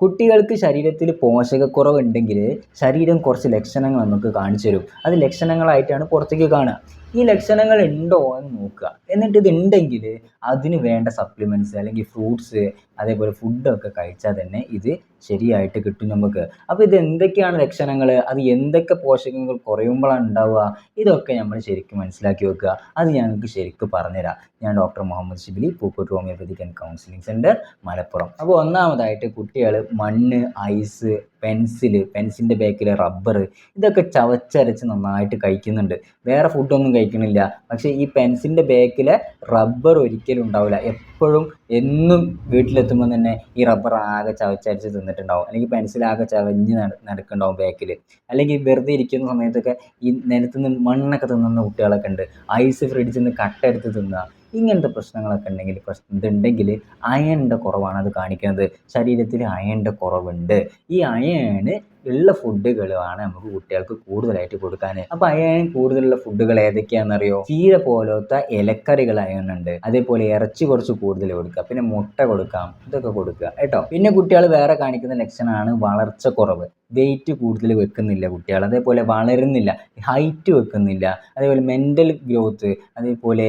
കുട്ടികൾക്ക് ശരീരത്തിൽ പോഷകക്കുറവുണ്ടെങ്കിൽ ശരീരം കുറച്ച് ലക്ഷണങ്ങൾ നമുക്ക് കാണിച്ചു തരും. അത് ലക്ഷണങ്ങളായിട്ടാണ് പുറത്തേക്ക് കാണുക. ഈ ലക്ഷണങ്ങൾ ഉണ്ടോ എന്ന് നോക്കുക. എന്നിട്ട് ഇത് ഉണ്ടെങ്കിൽ അതിന് വേണ്ട സപ്ലിമെൻറ്റ്സ് അല്ലെങ്കിൽ ഫ്രൂട്ട്സ് അതേപോലെ ഫുഡൊക്കെ കഴിച്ചാൽ തന്നെ ഇത് ശരിയായിട്ട് കിട്ടും നമുക്ക്. അപ്പോൾ ഇത് എന്തൊക്കെയാണ് ലക്ഷണങ്ങൾ, അത് എന്തൊക്കെ പോഷകങ്ങൾ കുറയുമ്പോഴാണ് ഉണ്ടാവുക, ഇതൊക്കെ നമ്മൾ ശരിക്കും മനസ്സിലാക്കി വെക്കുക. അത് ഞങ്ങൾക്ക് ശരിക്കും പറഞ്ഞുതരാം. ഞാൻ doctor Muhammad Shibili, Pookottu homeopathic and counselling centre, Malappuram. അപ്പോൾ ഒന്നാമതായിട്ട് കുട്ടികൾ മണ്ണ്, ഐസ്, പെൻസിൻ്റെ ബാക്കിലെ റബ്ബർ, ഇതൊക്കെ ചവച്ചരച്ച് നന്നായിട്ട് കഴിക്കുന്നുണ്ട്. വേറെ ഫുഡൊന്നും കഴിക്കണില്ല. പക്ഷേ ഈ പെൻസിൻ്റെ ബാക്കിലെ റബ്ബർ ഒരിക്കലും ഉണ്ടാവില്ല. എപ്പോഴും എന്നും വീട്ടിലെത്തുമ്പോൾ തന്നെ ഈ റബ്ബർ ആകെ ചവച്ചരച്ച് തിന്നിട്ടുണ്ടാവും, അല്ലെങ്കിൽ പെൻസിലാകെ ചവഞ്ഞ് നടക്കുന്നുണ്ടാവും ബാക്കിൽ. അല്ലെങ്കിൽ വെറുതെ ഇരിക്കുന്ന സമയത്തൊക്കെ ഈ നിലത്ത് നിന്ന് മണ്ണൊക്കെ തിന്നുന്ന കുട്ടികളൊക്കെ ഉണ്ട്. ഐസ് ഫ്രിഡ്ജിൽ നിന്ന് കട്ട എടുത്ത് തിന്നുക. ഇങ്ങനത്തെ പ്രശ്നങ്ങളൊക്കെ ഉണ്ടെങ്കിൽ ഇതുണ്ടെങ്കിൽ അയണിൻ്റെ കുറവാണ് അത് കാണിക്കുന്നത്. ശരീരത്തിൽ അയണിൻ്റെ കുറവുണ്ട്. ഈ അയൺ ഉള്ള ഫുഡുകളാണ് നമുക്ക് കുട്ടികൾക്ക് കൂടുതലായിട്ട് കൊടുക്കാൻ. അപ്പോൾ അയൺ കൂടുതലുള്ള ഫുഡുകൾ ഏതൊക്കെയാണെന്നറിയോ? ചീര പോലത്തെ ഇലക്കറികൾ അയൺ ഉണ്ട്. അതേപോലെ ഇറച്ചി കുറച്ച് കൂടുതൽ കൊടുക്കുക, പിന്നെ മുട്ട കൊടുക്കാം, ഇതൊക്കെ കൊടുക്കുക കേട്ടോ. പിന്നെ കുട്ടികൾ വേറെ കാണിക്കുന്ന ലക്ഷണമാണ് വളർച്ച കുറവ്. വെയിറ്റ് കൂടുതൽ വെക്കുന്നില്ല കുട്ടികൾ, അതേപോലെ വളരുന്നില്ല, ഹൈറ്റ് വെക്കുന്നില്ല, അതേപോലെ മെൻ്റൽ ഗ്രോത്ത്, അതേപോലെ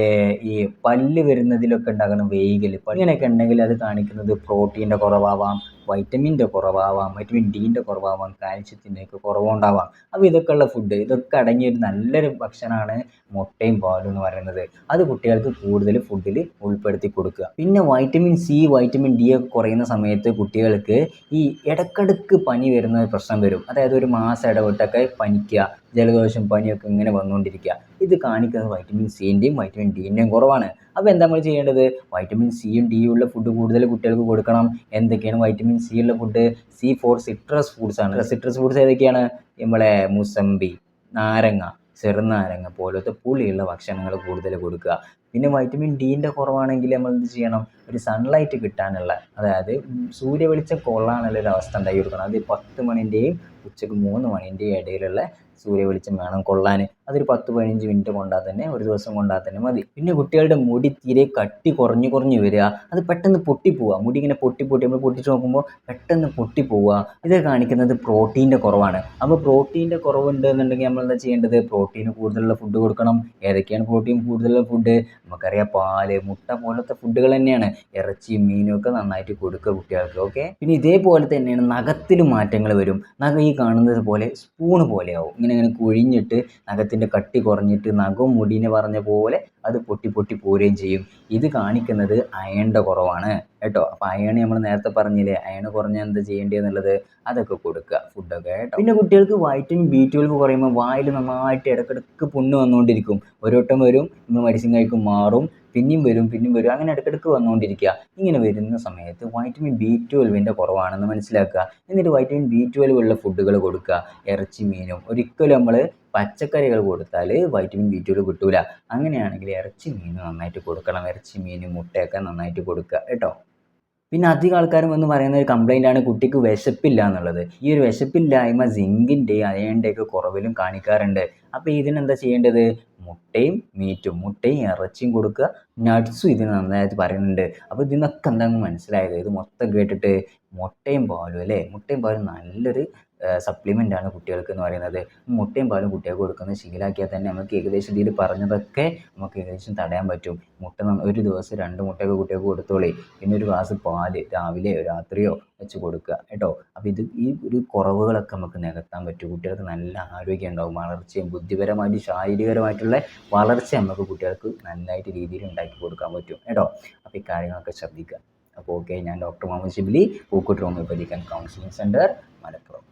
ഈ പല്ല് വരുന്നതിലൊക്കെ ഉണ്ടാകുന്ന വൈകൽ, ഇങ്ങനെയൊക്കെ ഉണ്ടെങ്കിൽ അത് കാണിക്കുന്നത് പ്രോട്ടീൻ്റെ കുറവാവാം, വൈറ്റമിൻ്റെ കുറവാവാം, വൈറ്റമിൻ ഡിൻ്റെ കുറവാവാം, കാൽഷ്യത്തിൻ്റെയൊക്കെ കുറവുണ്ടാവാം. അപ്പോൾ ഇതൊക്കെയുള്ള ഫുഡ്, ഇതൊക്കെ അടങ്ങിയൊരു നല്ലൊരു ഭക്ഷണമാണ് മുട്ടയും പാലും എന്ന് പറയുന്നത്. അത് കുട്ടികൾക്ക് കൂടുതൽ ഫുഡിൽ ഉൾപ്പെടുത്തി കൊടുക്കുക. പിന്നെ വൈറ്റമിൻ സി, വൈറ്റമിൻ ഡി ഒക്കെ കുറയുന്ന സമയത്ത് കുട്ടികൾക്ക് ഈ ഇടക്കിടക്ക് പനി വരുന്ന പ്രശ്നം വരും. അതായത് ഒരു മാസം ഇടവിട്ടൊക്കെ പനിക്കുക, ജലദോഷം, പനിയൊക്കെ ഇങ്ങനെ വന്നുകൊണ്ടിരിക്കുക. ഇത് കാണിക്കുന്നത് വൈറ്റമിൻ സിൻ്റെയും വൈറ്റമിൻ ഡിൻ്റെയും കുറവാണ്. അപ്പോൾ എന്താ നമ്മൾ ചെയ്യേണ്ടത്? വൈറ്റമിൻ സിയും ഡിയും ഉള്ള ഫുഡ് കൂടുതൽ കുട്ടികൾക്ക് കൊടുക്കണം. എന്തൊക്കെയാണ് വൈറ്റമിൻ സി ഉള്ള food? C for citrus foods ആണ്. സിട്രസ് ഫുഡ്സ് ഏതൊക്കെയാണ്? നമ്മളെ മുസമ്പി, നാരങ്ങ, ചെറുനാരങ്ങ പോലത്തെ പുളിയുള്ള ഭക്ഷണങ്ങൾ കൂടുതൽ കൊടുക്കുക. പിന്നെ വൈറ്റമിൻ ഡിൻ്റെ കുറവാണെങ്കിൽ നമ്മൾ എന്ത് ചെയ്യണം? ഒരു സൺലൈറ്റ് കിട്ടാനുള്ള, അതായത് സൂര്യവെളിച്ചം കൊള്ളാനുള്ള ഒരു അവസ്ഥ ഉണ്ടാക്കി കൊടുക്കണം. അത് 10 മണിൻ്റെയും ഉച്ചയ്ക്ക് 3 മണിൻ്റെയും ഇടയിലുള്ള സൂര്യവെളിച്ചം വേണം കൊള്ളാൻ. അതൊരു 10-15 മിനിറ്റ് കൊണ്ടാൽ തന്നെ, ഒരു ദിവസം കൊണ്ടാൽ തന്നെ മതി. പിന്നെ കുട്ടികളുടെ മുടി തീരെ കട്ടി കുറഞ്ഞു വരിക, അത് പെട്ടെന്ന് പൊട്ടിപ്പോവുക. മുടി ഇങ്ങനെ പൊട്ടി നമ്മൾ പൊട്ടിച്ച് നോക്കുമ്പോൾ പെട്ടെന്ന് പൊട്ടിപ്പോവുക. ഇത് കാണിക്കുന്നത് പ്രോട്ടീൻ്റെ കുറവാണ്. അപ്പോൾ പ്രോട്ടീൻ്റെ കുറവുണ്ട് എന്നുണ്ടെങ്കിൽ നമ്മൾ എന്താ ചെയ്യേണ്ടത്? പ്രോട്ടീൻ കൂടുതലുള്ള ഫുഡ് കൊടുക്കണം. ഏതൊക്കെയാണ് പ്രോട്ടീൻ കൂടുതലുള്ള ഫുഡ്? നമുക്കറിയാം, പാല്, മുട്ട പോലത്തെ ഫുഡുകൾ തന്നെയാണ്. ഇറച്ചിയും മീനും ഒക്കെ നന്നായിട്ട് കൊടുക്കുക കുട്ടികൾക്ക്. ഓക്കെ. പിന്നെ ഇതേപോലെ തന്നെയാണ് നഖത്തിൽ മാറ്റങ്ങൾ വരും. നഖം ഈ കാണുന്നത് പോലെ സ്പൂണ് പോലെയാവും. ഇങ്ങനെ കുഴിഞ്ഞിട്ട് നഖത്തിൻ്റെ കട്ടി കുറഞ്ഞിട്ട് നഖവും മുടീനെ പറഞ്ഞ പോലെ അത് പൊട്ടി പോരുകയും ചെയ്യും. ഇത് കാണിക്കുന്നത് അയണിൻ്റെ കുറവാണ് കേട്ടോ. അപ്പോൾ അയൺ നമ്മൾ നേരത്തെ പറഞ്ഞില്ലേ, അയൺ കുറഞ്ഞാൽ എന്താ ചെയ്യേണ്ടതെന്നുള്ളത്, അതൊക്കെ കൊടുക്കുക ഫുഡൊക്കെ കേട്ടോ. പിന്നെ കുട്ടികൾക്ക് വൈറ്റമിൻ B12 കുറയുമ്പോൾ വായിൽ നന്നായിട്ട് ഇടയ്ക്കിടയ്ക്ക് പുണ്ണ് വന്നുകൊണ്ടിരിക്കും. ഒരു വട്ടം വരും, നമ്മൾ മെഡിസിൻ കഴിക്കും, മാറും, പിന്നെയും വരും, അങ്ങനെ ഇടയ്ക്കിടയ്ക്ക് വന്നുകൊണ്ടിരിക്കുക. ഇങ്ങനെ വരുന്ന സമയത്ത് വൈറ്റമിൻ B12 കുറവാണെന്ന് മനസ്സിലാക്കുക. എന്നിട്ട് വൈറ്റമിൻ B12 ഉള്ള ഫുഡുകൾ കൊടുക്കുക. ഇറച്ചി, മീനും. ഒരിക്കലും നമ്മൾ പച്ചക്കറികൾ കൊടുത്താൽ വൈറ്റമിൻ B12 കിട്ടൂല. അങ്ങനെയാണെങ്കിൽ ഇറച്ചി, മീൻ നന്നായിട്ട് കൊടുക്കണം. ഇറച്ചി, മീൻ, മുട്ടയൊക്കെ നന്നായിട്ട് കൊടുക്കുക കേട്ടോ. പിന്നെ അധികം ആൾക്കാരും എന്ന് പറയുന്ന ഒരു കംപ്ലൈൻ്റാണ് കുട്ടിക്ക് വിശപ്പില്ല എന്നുള്ളത്. ഈ ഒരു വിശപ്പില്ലായ്മ സിങ്കിൻ്റെയും അയണിൻ്റെയൊക്കെ കുറവിലും കാണിക്കാറുണ്ട്. അപ്പോൾ ഇതിനെന്താ ചെയ്യേണ്ടത്? മുട്ടയും ഇറച്ചിയും കൊടുക്കുക. നട്ട്സും ഇതിന് നന്നായിട്ട് പറയുന്നുണ്ട്. അപ്പോൾ ഇതിനൊക്കെ എന്താണെന്ന് മനസ്സിലായത്? ഇത് മൊത്തം കേട്ടിട്ട് മുട്ടയും പാലും അല്ലേ? മുട്ടയും പാലും നല്ലൊരു സപ്ലിമെൻ്റാണ് കുട്ടികൾക്ക് എന്ന് പറയുന്നത്. മുട്ടയും പാലും കുട്ടികൾക്ക് കൊടുക്കുന്നത് ശീലാക്കിയാൽ തന്നെ നമുക്ക് ഏകദേശം ഇതിൽ പറഞ്ഞതൊക്കെ നമുക്ക് ഏകദേശം തടയാൻ പറ്റും. മുട്ട ഒരു ദിവസം 2 മുട്ടയൊക്കെ കുട്ടികൾക്ക് കൊടുത്തോളേ. പിന്നെ ഒരു ഗ്ലാസ് പാല് രാവിലെയോ രാത്രിയോ വെച്ച് കൊടുക്കുക കേട്ടോ. അപ്പോൾ ഈ ഒരു കുറവുകളൊക്കെ നമുക്ക് നികത്താൻ പറ്റും. കുട്ടികൾക്ക് നല്ല ആരോഗ്യം ഉണ്ടാകും. വളർച്ചയും ബുദ്ധിപരമായിട്ട് ശാരീരികപരമായിട്ടുള്ള വളർച്ച നമുക്ക് കുട്ടികൾക്ക് നല്ലതായിട്ട് രീതിയിൽ ഉണ്ടാക്കി കൊടുക്കാൻ പറ്റും കേട്ടോ. അപ്പോൾ ഈ കാര്യങ്ങളൊക്കെ ശ്രദ്ധിക്കുക. അപ്പോൾ ഓക്കെ, ഞാൻ doctor Muhammad Shibili, Pookottu homeopathic and counselling centre, Malappuram.